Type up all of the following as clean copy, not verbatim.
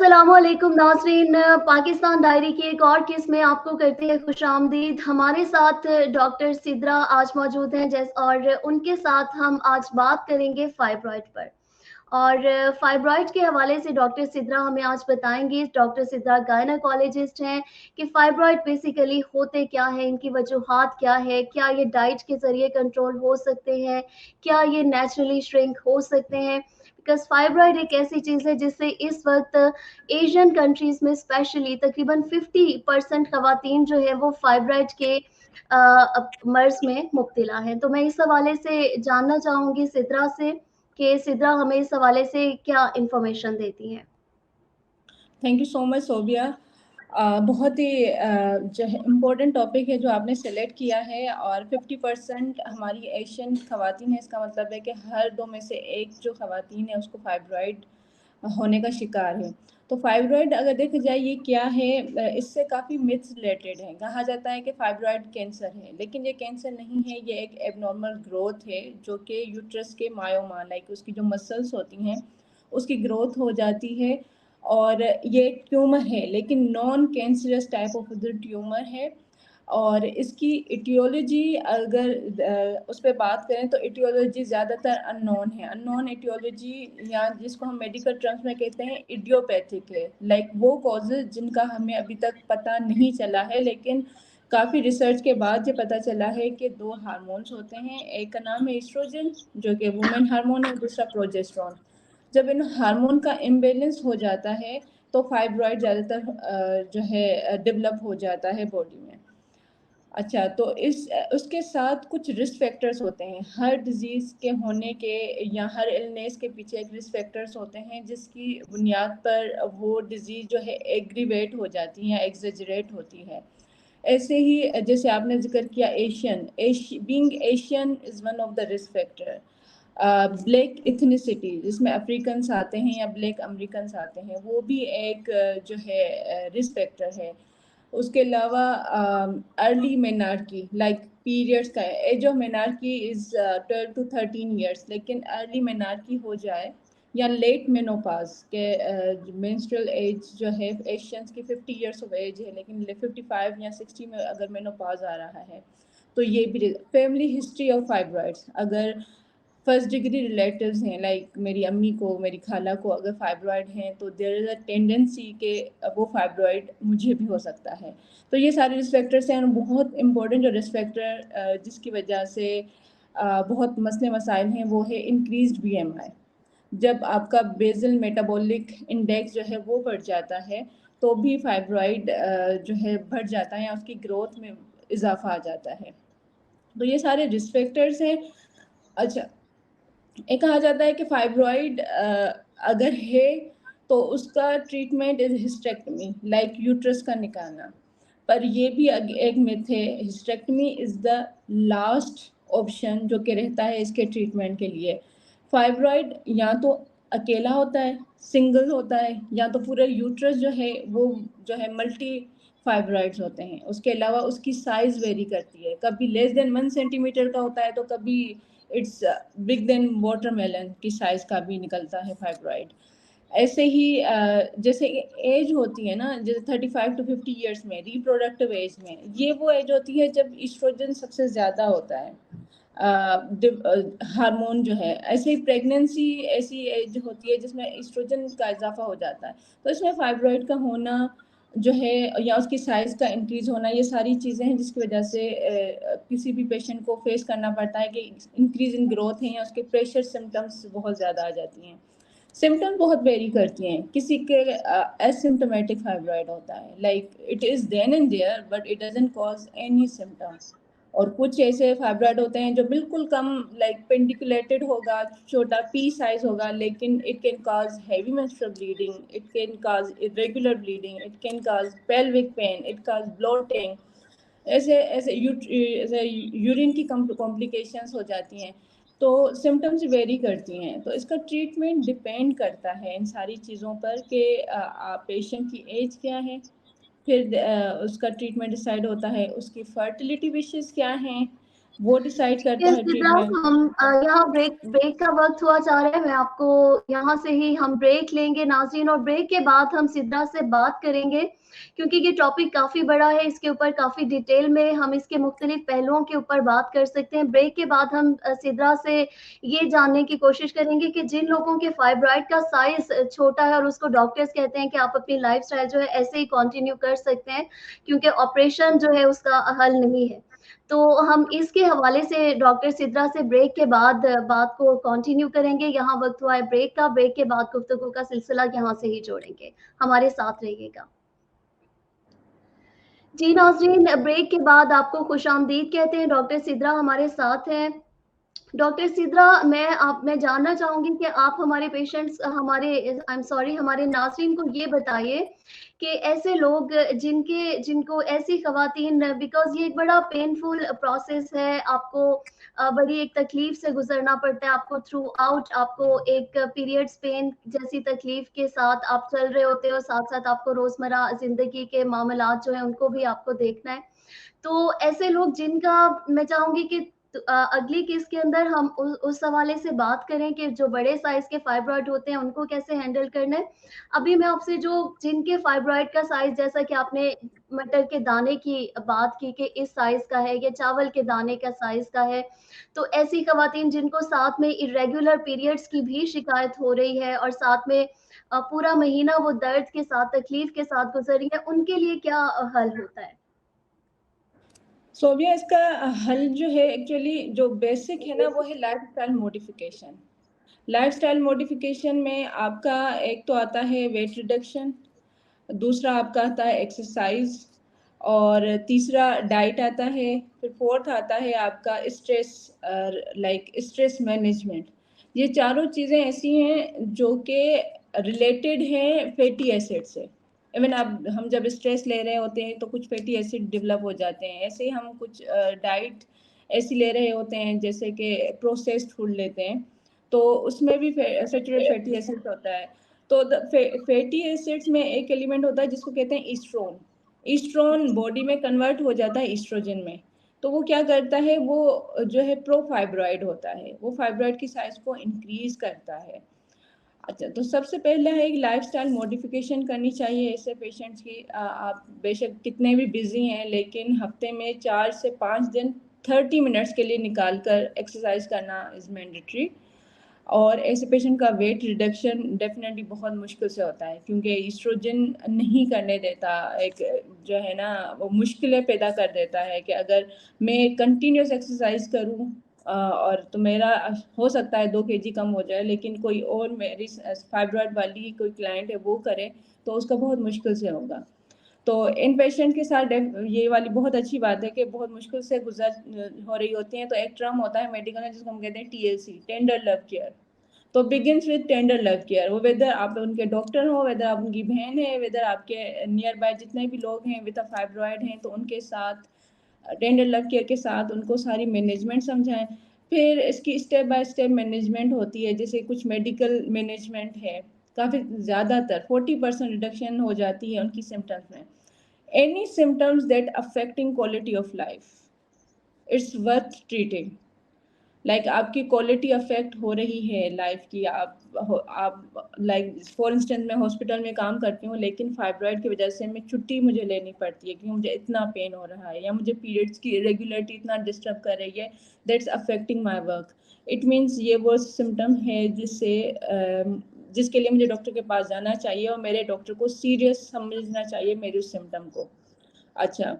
अस्सलामुअलैकुम नाज़रीन, पाकिस्तान डायरी की एक और किस्त में आपको करते हैं खुशामदीद। हमारे साथ डॉक्टर सिद्रा आज मौजूद हैं और उनके साथ हम आज बात करेंगे फाइब्रॉइड पर। और फाइब्रॉइड के हवाले से डॉक्टर सिद्रा हमें आज बताएंगे। डॉक्टर सिद्रा गायनाकोलॉजिस्ट हैं कि फाइब्रॉइड बेसिकली होते क्या है, इनकी वजूहात क्या है, क्या ये डाइट के ज़रिए कंट्रोल हो सकते हैं, क्या ये नेचुरली श्रिंक हो सकते हैं। बिकॉज फाइब्रॉइड एक ऐसी चीज़ है जिससे इस वक्त एशियन कंट्रीज में स्पेशली तकरीबन 50% खवातीन जो है वो फाइब्रॉइड के मर्ज में मुब्तला हैं। तो मैं इस हवाले से जानना चाहूँगी सिद्रा से कि सिद्रा हमें इस हवाले से क्या इंफॉर्मेशन देती हैं। Thank you so much Sobia. बहुत ही जो है इम्पोर्टेंट टॉपिक है जो आपने सेलेक्ट किया है। और 50% हमारी एशियन ख़वातीन है, इसका मतलब है कि हर दो में से एक जो ख़वातीन है उसको फाइब्रॉइड होने का शिकार है। तो फाइब्रॉइड अगर देखा जाए ये क्या है, इससे काफ़ी मिथ्स रिलेटेड है। कहा जाता है कि फाइब्रॉइड कैंसर है, लेकिन ये कैंसर नहीं है, ये एक एबनॉर्मल ग्रोथ है जो कि यूट्रस के मायोमा लाइक उसकी जो मसल्स होती हैं उसकी ग्रोथ हो जाती है। और ये ट्यूमर है लेकिन non cancerous type of the tumour है। और इसकी इटियोलॉजी अगर उस पर बात करें तो इटियोलॉजी ज़्यादातर अननोन है। अननोन इटियोलॉजी या जिसको हम मेडिकल टर्म्स में कहते हैं इडियोपैथिक है, लाइक वो कॉजेज जिनका हमें अभी तक पता नहीं चला है, लेकिन काफ़ी रिसर्च के बाद ये पता चला है कि दो हार्मोन्स होते हैं। एक का नाम है एस्ट्रोजन जो कि वुमेन हार्मोन है, दूसरा प्रोजेस्टेरोन। जब इन हार्मोन का इम्बेलेंस हो जाता है तो फाइब्रॉइड ज़्यादातर जो है डेवलप हो जाता है बॉडी में। अच्छा, तो उसके साथ कुछ रिस्क फैक्टर्स होते हैं। हर डिजीज़ के होने के या हर इलनेस के पीछे एक रिस्क फैक्टर्स होते हैं जिसकी बुनियाद पर वो डिजीज़ जो है एग्रीवेट हो जाती है या एग्जेजरेट होती है। ऐसे ही जैसे आपने जिक्र किया being Asian is one of the risk factor. Black ethnicity जिसमें अफ्रीकन्स आते हैं या ब्लैक अमेरिकन्स आते हैं वो भी एक जो है रिस्क फैक्टर है। उसके अलावा अर्ली मेनार्की लाइक पीरियड्स का age of menarche is 12 to 13 years, लेकिन अर्ली मेनार्की हो जाए या लेट मेनोपाज के मेंस्ट्रुअल एज जो है एशियंस की 50 ईयर्स ऑफ एज है, लेकिन 55 या 60 में अगर मेनोपाज आ रहा है तो ये भी। फैमिली हिस्ट्री ऑफ फाइब्रॉइड्स, अगर फर्स्ट डिग्री रिलेटिव्स हैं लाइक मेरी अम्मी को, मेरी खाला को अगर फाइब्रॉइड हैं तो देयर इज़ अ टेंडेंसी कि वो फाइब्रॉइड मुझे भी हो सकता है। तो ये सारे रिस्क फैक्टर्स हैं। और बहुत इंपॉर्टेंट जो रिस्क फैक्टर जिसकी वजह से बहुत मसले मसाइल हैं वो है इंक्रीज्ड बीएमआई। जब आपका बेसल मेटाबॉलिक इंडेक्स जो है वो बढ़ जाता है तो भी फाइब्रॉइड जो है बढ़ जाता है या उसकी ग्रोथ में इजाफा आ जाता है। तो ये सारे रिस्क फैक्टर्स हैं। अच्छा, ये कहा जाता है कि फाइब्रॉइड अगर है तो उसका treatment is hysterectomy like uterus का निकालना। पर ये भी एक मिथ है, hysterectomy is the last option जो कि रहता है इसके ट्रीटमेंट के लिए। फाइब्रॉइड या तो अकेला होता है, सिंगल होता है, या तो पूरा यूट्रस जो है वो जो है मल्टी फाइब्रॉइड्स होते हैं। उसके अलावा उसकी साइज़ वेरी करती है, कभी लेस देन 1 सेंटीमीटर का होता है तो कभी इट्स बिग देन वाटरमेलन की साइज़ का भी निकलता है फाइब्रॉइड। ऐसे ही जैसे एज होती है ना, जैसे 35 to 50 ईयर्स में रिप्रोडक्टिव एज में, ये वो एज होती है जब ईस्ट्रोजन सबसे ज़्यादा होता है हार्मोन जो है। ऐसे ही प्रेगनेंसी ऐसी एज होती है जिसमें ईस्ट्रोजन का इजाफा हो जाता है। तो इसमें फाइब्रॉइड का होना जो है या उसकी साइज़ का इंक्रीज होना, ये सारी चीज़ें हैं जिसकी वजह से किसी भी पेशेंट को फेस करना पड़ता है कि इंक्रीज इन ग्रोथ है या उसके प्रेशर सिम्टम्स बहुत ज़्यादा आ जाती हैं। सिम्टम बहुत वेरी करती हैं। किसी के एसिम्टोमेटिक फाइब्रॉइड होता है, like it is then and there but it doesn't cause any symptom. और कुछ ऐसे फाइब्रॉइड होते हैं जो बिल्कुल कम लाइक पेंडिकुलेटेड होगा, छोटा पी साइज होगा, लेकिन it can cause heavy menstrual bleeding, it can cause irregular bleeding, it can cause pelvic pain, it cause bloating. ऐसे ऐसे यूरिन की कॉम्प्लिकेशंस हो जाती हैं। तो सिम्टम्स वेरी करती हैं। तो इसका ट्रीटमेंट डिपेंड करता है इन सारी चीज़ों पर कि पेशेंट की एज क्या है, फिर उसका ट्रीटमेंट डिसाइड होता है उसकी फर्टिलिटी विशेस क्या हैं, वो डिसाइड करता है सिद्रा, ट्रीटमेंट। हम यहाँ ब्रेक का वक्त हुआ जा रहा है। मैं आपको यहाँ से ही हम ब्रेक लेंगे नाज़रीन, और ब्रेक के बाद हम सिद्रा से बात करेंगे, क्योंकि ये टॉपिक काफी बड़ा है। इसके ऊपर काफी डिटेल में हम इसके मुख्तलिफ पहलुओं के ऊपर बात कर सकते हैं। ब्रेक के बाद हम सिद्रा से ये जानने की कोशिश करेंगे कि जिन लोगों के फाइब्रॉइड का साइज छोटा है और उसको डॉक्टर्स कहते हैं कि आप अपनी लाइफस्टाइल जो है ऐसे ही कंटिन्यू कर सकते हैं, क्योंकि ऑपरेशन जो है उसका हल नहीं है। तो हम इसके हवाले से डॉक्टर सिद्रा से ब्रेक के बाद बात को कंटिन्यू करेंगे। यहाँ वक्त हुआ है ब्रेक का। ब्रेक के बाद गुफ्तगू का सिलसिला यहाँ से ही जोड़ेंगे। हमारे साथ रहिएगा। जी नाज़रीन, ब्रेक के बाद आपको खुशामदीद कहते हैं। डॉक्टर सिद्रा हमारे साथ हैं। डॉक्टर सिद्रा, मैं जानना चाहूंगी कि आप हमारे पेशेंट्स, हमारे नाज़रीन को ये बताइए कि ऐसे लोग जिनको ऐसी खवातीन, बिकॉज ये एक बड़ा पेनफुल प्रोसेस है, आपको बड़ी एक तकलीफ से गुजरना पड़ता है, आपको थ्रू आउट आपको एक पीरियड्स पेन जैसी तकलीफ के साथ आप चल रहे होते हो, साथ साथ आपको रोजमर्रा जिंदगी के मामलात जो है उनको भी आपको देखना है। तो ऐसे लोग जिनका, मैं चाहूंगी कि अगली किस्त के अंदर हम उस हवाले से बात करें कि जो बड़े साइज के फाइब्रॉइड होते हैं उनको कैसे हैंडल करना है। अभी मैं आपसे जो जिनके फाइब्रॉइड का साइज, जैसा कि आपने मटर के दाने की बात की कि इस साइज का है, या चावल के दाने का साइज का है, तो ऐसी खवातीन जिनको साथ में इरेगुलर पीरियड्स की भी शिकायत हो रही है और साथ में पूरा महीना वो दर्द के साथ, तकलीफ के साथ गुजर रही है, उनके लिए क्या हल होता है? सोबिया, इसका हल जो है एक्चुअली जो बेसिक है ना, वो है लाइफस्टाइल मॉडिफिकेशन। लाइफस्टाइल मॉडिफिकेशन में आपका एक तो आता है वेट रिडक्शन, दूसरा आपका आता है एक्सरसाइज, और तीसरा डाइट आता है, फिर फोर्थ आता है आपका स्ट्रेस, लाइक स्ट्रेस मैनेजमेंट। ये चारों चीज़ें ऐसी हैं जो कि रिलेटेड हैं फैटी एसिड से। इवन अब हम जब स्ट्रेस ले रहे होते हैं तो कुछ फैटी एसिड डेवलप हो जाते हैं। ऐसे ही हम कुछ डाइट ऐसी ले रहे होते हैं जैसे कि प्रोसेस्ड फूड लेते हैं, तो उसमें भी सैचुरेटेड फैटी एसिड होता है। तो फैटी एसिड्स में एक एलिमेंट होता है जिसको कहते हैं ईस्ट्रोन। ईस्ट्रोन बॉडी में कन्वर्ट हो जाता है ईस्ट्रोजन में। तो वो क्या करता है, वो जो है प्रो फाइब्रॉइड होता है, वो फाइब्रॉइड की साइज को इंक्रीज करता है। अच्छा, तो सबसे पहले है एक लाइफस्टाइल मॉडिफिकेशन करनी चाहिए ऐसे पेशेंट्स की। आप बेशक कितने भी बिजी हैं, लेकिन हफ्ते में 4 से 5 दिन 30 मिनट्स के लिए निकाल कर एक्सरसाइज करना इज़ मैंडेटरी। और ऐसे पेशेंट का वेट रिडक्शन डेफिनेटली बहुत मुश्किल से होता है, क्योंकि ईस्ट्रोजन नहीं करने देता, एक जो है ना वो मुश्किलें पैदा कर देता है कि अगर मैं कंटिन्यूस एक्सरसाइज करूं और तो मेरा हो सकता है 2 kg कम हो जाए, लेकिन कोई और मेरी फाइब्रॉइड वाली कोई क्लाइंट है वो करे तो उसका बहुत मुश्किल से होगा। तो इन पेशेंट के साथ ये वाली बहुत अच्छी बात है कि बहुत मुश्किल से गुजर हो रही होती हैं। तो एक टर्म होता है मेडिकल में जिसको हम कहते हैं TLC, टेंडर लव केयर। तो begins with tender love care. वो वेदर आप उनके डॉक्टर हो, वेदर आप उनकी बहन है, वेदर आपके नियर बाय जितने भी लोग हैं विद अ फाइब्रॉइड हैं, तो उनके साथ टेंडर लव केयर के साथ उनको सारी मैनेजमेंट समझाएं। फिर इसकी स्टेप बाय स्टेप मैनेजमेंट होती है, जैसे कुछ मेडिकल मैनेजमेंट है। काफ़ी ज़्यादातर 40% रिडक्शन हो जाती है उनकी सिम्टम्स में। Any symptoms that affecting quality of life, it's worth treating. Like आपकी क्वालिटी अफेक्ट हो रही है लाइफ की, आप लाइक फॉर इंस्टेंस मैं हॉस्पिटल में काम करती हूँ, लेकिन फाइब्रॉइड की वजह से मैं छुट्टी मुझे लेनी पड़ती है क्योंकि मुझे इतना पेन हो रहा है, या मुझे पीरियड्स की इरेगुलरिटी इतना डिस्टर्ब कर रही है, that's affecting my work. It means ये वो सिम्टम है जिसके लिए मुझे डॉक्टर के पास जाना चाहिए और मेरे डॉक्टर को सीरियस समझना चाहिए मेरे उस सिम्टम को। अच्छा,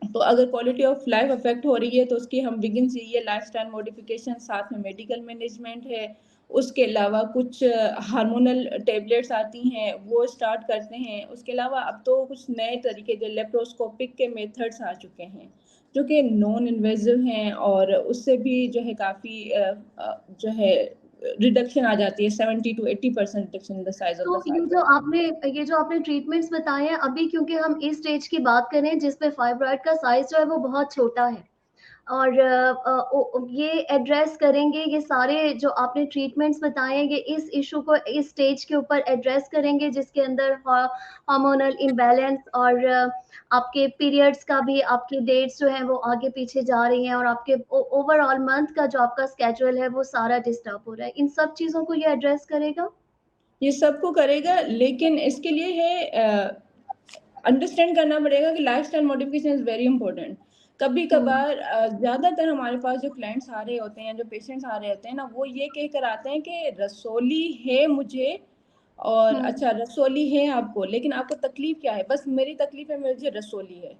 तो अगर क्वालिटी ऑफ लाइफ अफेक्ट हो रही है तो उसकी हम बिगिन से ये लाइफस्टाइल मॉडिफिकेशन, साथ में मेडिकल मैनेजमेंट है। उसके अलावा कुछ हार्मोनल टेबलेट्स आती हैं वो स्टार्ट करते हैं। उसके अलावा अब तो कुछ नए तरीके जो लेप्रोस्कोपिक के मेथड्स आ चुके हैं जो कि नॉन इन्वेजिव हैं, और उससे भी जो है काफ़ी जो है रिडक्शन आ जाती है, 70 to 80% reduction in the size of तो द फाइबर। ये जो आपने ट्रीटमेंट्स बताए हैं अभी, क्योंकि हम इस स्टेज की बात करें जिसमें फाइब्रॉइड का साइज जो है वो बहुत छोटा है, और ये एड्रेस करेंगे, ये सारे जो आपने ट्रीटमेंट्स बताए ये इस इशू को इस स्टेज के ऊपर एड्रेस करेंगे जिसके अंदर हार्मोनल इम्बैलेंस और आपके पीरियड्स का भी, आपकी डेट्स जो हैं वो आगे पीछे जा रही हैं और आपके ओवरऑल मंथ का जो आपका स्केड्यूल है वो सारा डिस्टर्ब हो रहा है, इन सब चीज़ों को ये एड्रेस करेगा? ये सबको करेगा, लेकिन इसके लिए है अंडरस्टैंड करना पड़ेगा कि lifestyle modification is very important. कभी कभार ज़्यादातर हमारे पास जो क्लाइंट्स आ रहे होते हैं, जो पेशेंट्स आ रहे होते हैं ना, वो ये कह कर आते हैं कि रसोली है मुझे, और अच्छा रसोली है आपको, लेकिन आपको तकलीफ क्या है? बस मेरी तकलीफ है, मुझे रसोली है।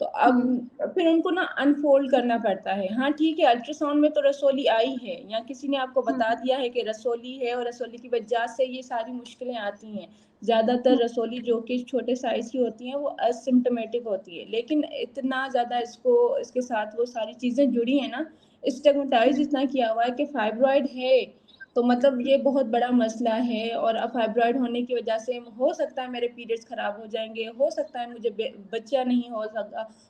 तो अब फिर उनको ना अनफोल्ड करना पड़ता है। हाँ ठीक है, अल्ट्रासाउंड में तो रसोली आई है, या किसी ने आपको बता दिया है कि रसोली है और रसोली की वजह से ये सारी मुश्किलें आती हैं। ज़्यादातर रसोली जो कि छोटे साइज़ की होती हैं वो असिम्प्टोमेटिक होती है, लेकिन इतना ज़्यादा इसके साथ वो सारी चीज़ें जुड़ी हैं ना, स्टिग्मेटाइज इतना किया हुआ है कि फाइब्रॉइड है तो मतलब ये बहुत बड़ा मसला है, और अब फाइब्रॉइड होने की वजह से हो सकता है मेरे पीरियड्स खराब हो जाएंगे, हो सकता है मुझे बच्चा नहीं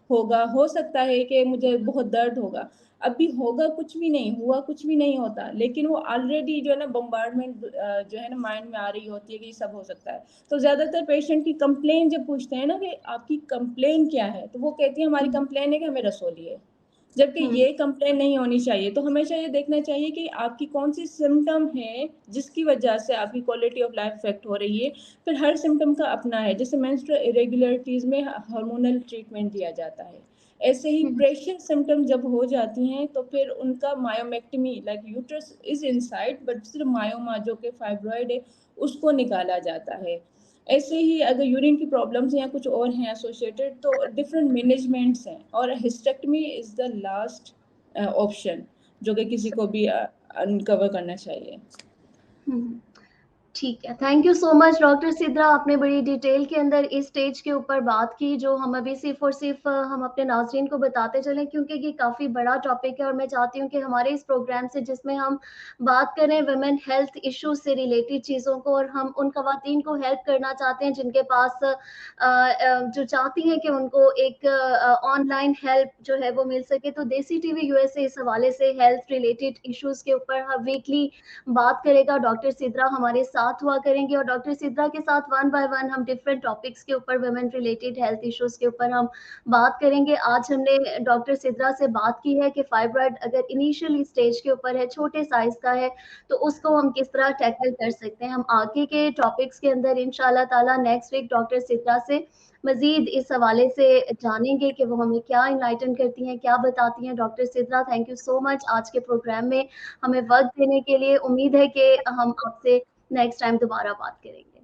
होगा, हो सकता है कि मुझे बहुत दर्द होगा। अभी होगा कुछ भी नहीं, हुआ कुछ भी नहीं होता, लेकिन वो ऑलरेडी जो है ना बम्बार्डमेंट जो है ना माइंड में आ रही होती है कि ये सब हो सकता है। तो ज़्यादातर पेशेंट की कंप्लेन जब पूछते हैं ना कि आपकी कंप्लेन क्या है, तो वो कहती है हमारी कंप्लेन है कि हमें रसोली है, जबकि ये कंप्लेन नहीं होनी चाहिए। तो हमेशा ये देखना चाहिए कि आपकी कौन सी सिम्टम है जिसकी वजह से आपकी क्वालिटी ऑफ लाइफ इफेक्ट हो रही है। फिर हर सिम्टम का अपना है, जैसे मेंस्ट्रुअल इरेगुलरिटीज में हार्मोनल ट्रीटमेंट दिया जाता है, ऐसे ही प्रेशर सिम्टम जब हो जाती हैं तो फिर उनका myomectomy, like uterus is inside but सिर्फ मायोमा जो कि फाइब्रॉइड है उसको निकाला जाता है। ऐसे ही अगर यूरिन की प्रॉब्लम्स या कुछ और हैं एसोसिएटेड तो डिफरेंट मैनेजमेंट्स हैं, और hysterectomy is the last option जो कि किसी को भी अनकवर करना चाहिए। ठीक है, thank you so much doctor Sidra, आपने बड़ी डिटेल के अंदर इस स्टेज के ऊपर बात की जो हम अभी सिर्फ और सिर्फ हम अपने नाज़रीन को बताते चलें क्योंकि ये काफ़ी बड़ा टॉपिक है और मैं चाहती हूँ कि हमारे इस प्रोग्राम से जिसमें हम बात करें वुमेन हेल्थ इश्यूज से रिलेटेड चीज़ों को, और हम उन खवातीन को हेल्प करना चाहते हैं जिनके पास जो चाहती हैं कि उनको एक ऑनलाइन हेल्प जो है वो मिल सके, तो देसी टीवी यूएसए इस हवाले से हेल्थ रिलेटेड इश्यूज के ऊपर हर वीकली बात करेगा। डॉक्टर सिद्रा हमारे साथ हुआ करेंगे और डॉक्टर सिद्रा के साथ वन बाय वन हम डिफरेंट टॉपिक्स के ऊपर वुमेन रिलेटेड हेल्थ इश्यूज के ऊपर हम बात करेंगे। आज हमने डॉक्टर सिद्रा से बात की है कि फाइब्रॉइड अगर इनिशियली स्टेज के ऊपर है, छोटे साइज का है, तो उसको हम किस तरह टैकल कर सकते हैं। हम आगे के टॉपिक्स के अंदर इंशाल्लाह ताला नेक्स्ट वीक डॉक्टर सिद्रा से मजीद इस हवाले से जानेंगे कि वो हमें क्या इनलाइटन करती हैं, क्या बताती हैं। Doctor Sidra, thank you so much आज के प्रोग्राम में हमें वक्त देने के लिए। उम्मीद है कि हम आपसे नेक्स्ट टाइम दोबारा बात करेंगे।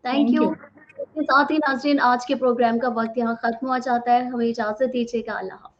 Thank you. इसके साथ ही नाज़रीन आज के प्रोग्राम का वक्त यहाँ खत्म हुआ जाता है, हमें इजाजत दीजिएगा। अल्लाह हाफ़िज़।